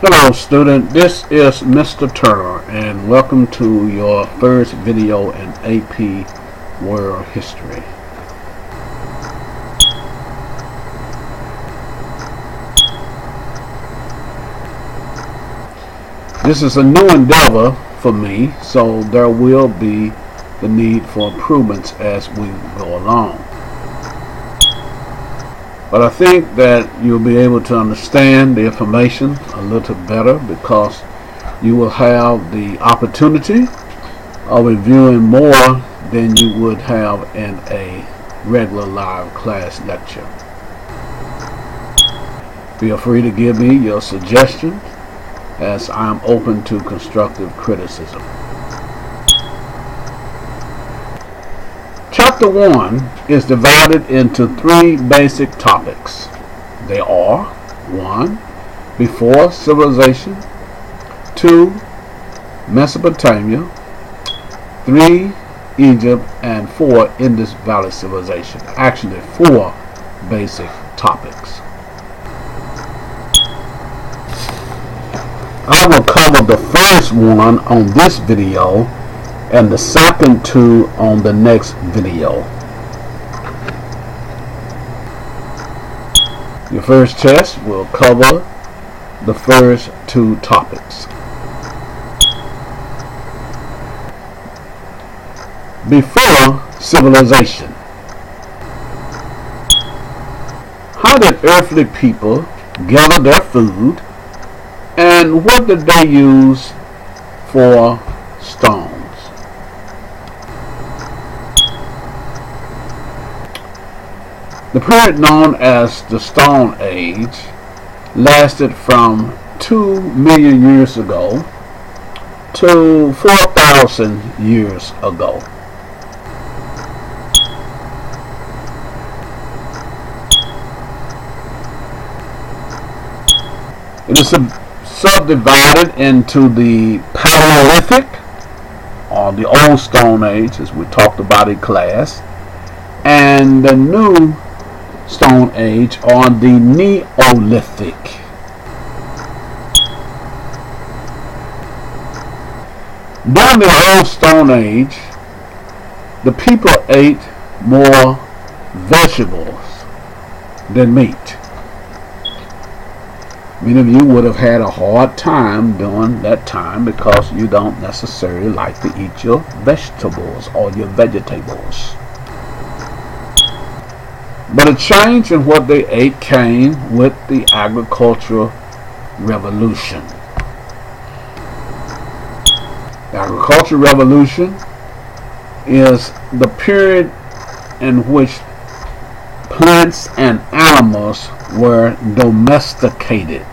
Hello student, this is Mr. Turner and welcome to your first video in AP World History. This is a new endeavor for me, so there will be the need for improvements as we go along. But I think that you'll be able to understand the information a little better because you will have the opportunity of reviewing more than you would have in a regular live class lecture. Feel free to give me your suggestions as I'm open to constructive criticism. Chapter 1 is divided into three basic topics. They are 1. Before civilization, 2. Mesopotamia, 3. Egypt, and 4. Indus Valley Civilization. Actually 4 basic topics. I will cover the first one on this video and the second 2 on the next video. Your first test will cover the first 2 topics. Before civilization. How did earthly people gather their food, and what did they use for stones? The period known as the Stone Age lasted from 2 million years ago to 4,000 years ago. It is subdivided into the Paleolithic, or the Old Stone Age, as we talked about in class, and the New Stone Age, or the Neolithic. During the Old Stone Age, the people ate more vegetables than meat. Many of you would have had a hard time during that time because you don't necessarily like to eat your vegetables or your vegetables. But a change in what they ate came with the agricultural revolution. The agricultural revolution is the period in which plants and animals were domesticated.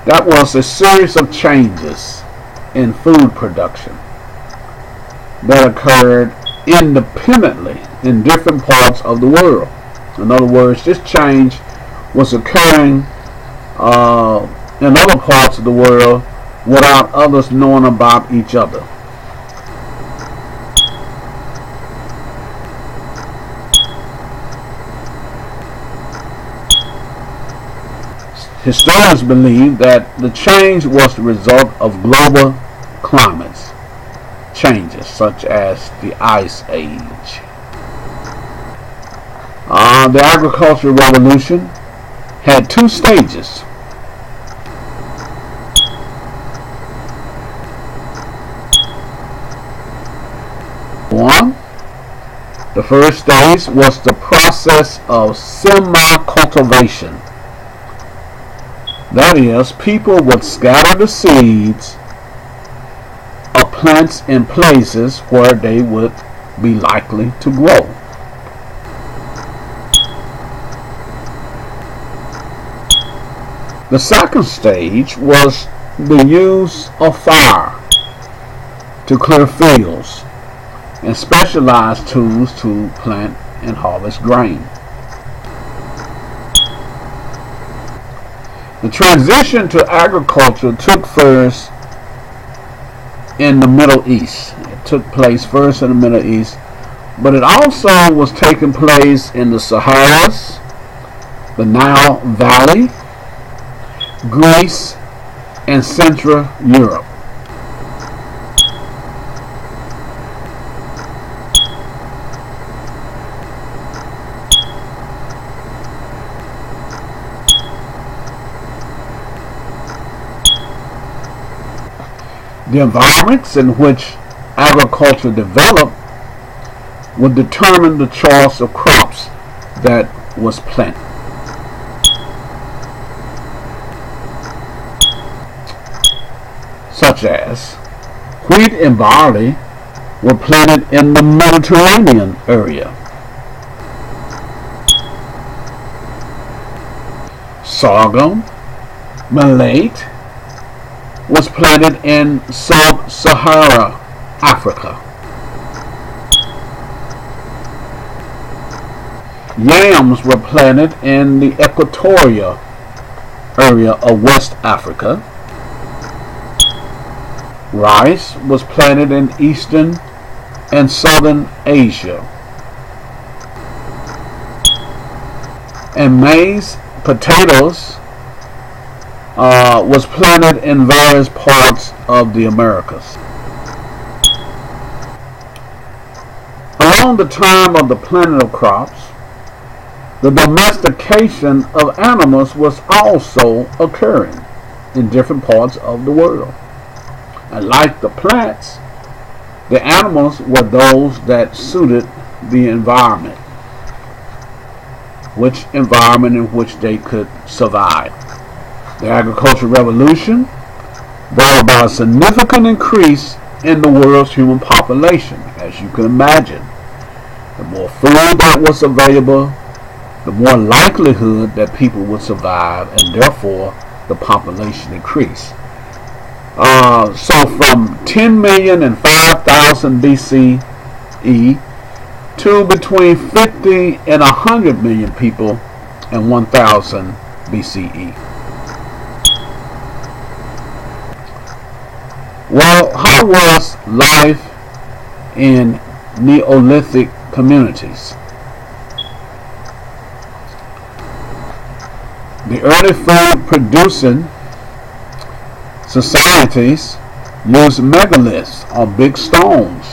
That was a series of changes in food production that occurred independently in different parts of the world. In other words, this change was occurring in other parts of the world without others knowing about each other. Historians believe that the change was the result of global climates changes, such as the Ice Age. The agricultural revolution had 2 stages. One, the first stage was the process of semi-cultivation. That is, people would scatter the seeds of plants in places where they would be likely to grow. The second stage was the use of fire to clear fields and specialized tools to plant and harvest grain. The transition to agriculture took first in the Middle East. It took place first in the Middle East but it also was taking place in the Saharas, the Nile Valley, Greece, and Central Europe. The environments in which agriculture developed would determine the choice of crops that was planted. Such as wheat and barley were planted in the Mediterranean area. Sorghum, millet, was planted in sub-Sahara Africa. Yams were planted in the equatorial area of West Africa. Rice was planted in Eastern and Southern Asia. And maize, potatoes, was planted in various parts of the Americas. Around the time of the planting of crops, the domestication of animals was also occurring in different parts of the world. And like the plants, the animals were those that suited the environment, which environment in which they could survive. The agricultural revolution brought about a significant increase in the world's human population, as you can imagine. The more food that was available, the more likelihood that people would survive, and therefore the population increased. So from 10 million and 5,000 BCE to between 50 and 100 million people in 1000 BCE. Well, how was life in Neolithic communities? The early food producing societies used megaliths or big stones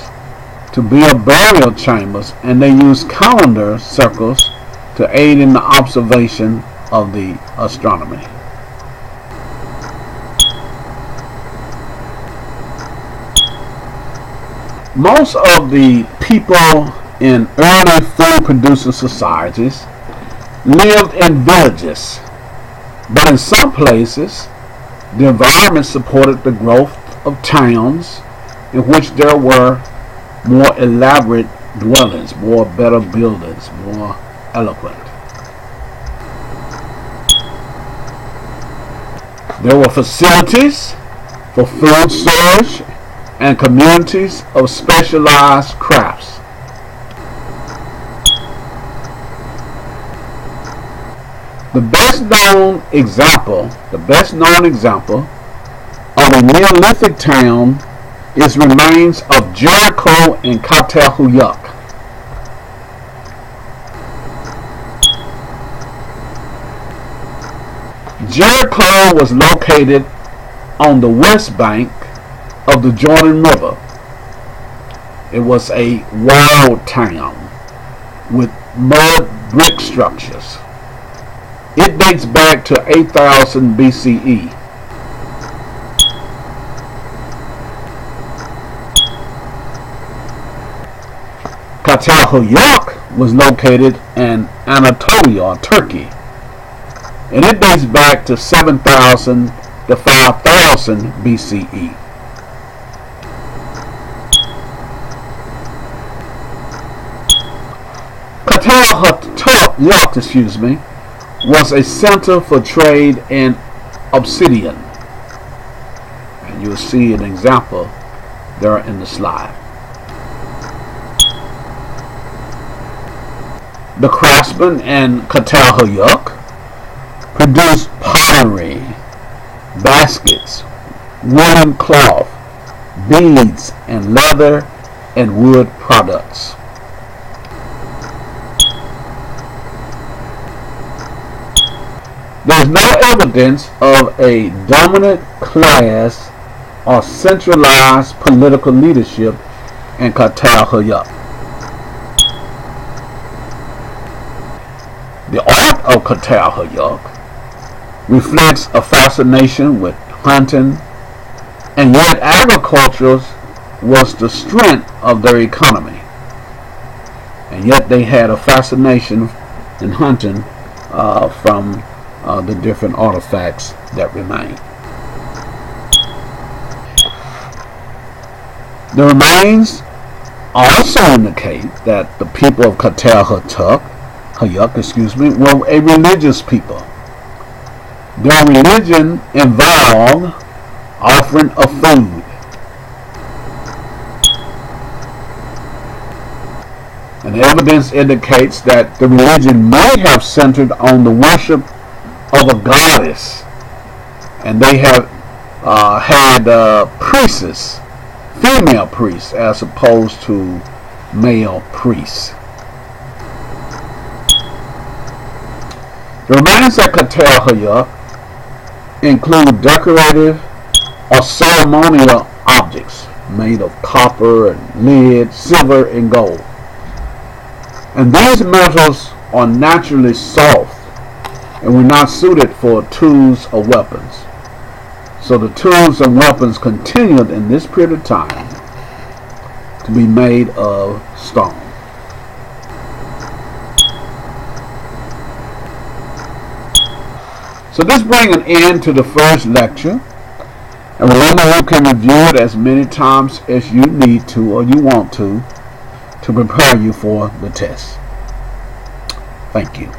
to build burial chambers, and they used calendar circles to aid in the observation of the astronomy. Most of the people in early food producing societies lived in villages, but in some places the environment supported the growth of towns in which there were more elaborate dwellings, more better buildings, more eloquent. There were facilities for food storage and communities of specialized crafts. The best known example of a Neolithic town is remains of Jericho in Çatalhöyük. Jericho was located on the west bank of the Jordan River. It was a walled town with mud brick structures. It dates back to 8000 BCE. Çatalhöyük was located in Anatolia, Turkey, and it dates back to 7000 to 5000 BCE. Çatalhöyük, was a center for trade in obsidian, and you'll see an example there in the slide. The craftsmen in Çatalhöyük produced pottery, baskets, woolen cloth, beads, and leather and wood products. There is no evidence of a dominant class or centralized political leadership in Qtal Hayak. The art of Qtal Hayak reflects a fascination with hunting, and yet agriculture was the strength of their economy. And yet they had a fascination in hunting from the different artifacts that remain. The remains also indicate that the people of Qtal Hayak, were a religious people. Their religion involved offering of food. And the evidence indicates that the religion may have centered on the worship of a goddess, and they have had priestesses, female priests, as opposed to male priests. The remains at Qtal Hayak include decorative or ceremonial objects made of copper and lead, silver, and gold. And these metals are naturally soft and were not suited for tools or weapons. So the tools and weapons continued in this period of time to be made of stone. So this brings an end to the first lecture. And remember, you can review it as many times as you need to or you want to prepare you for the test. Thank you.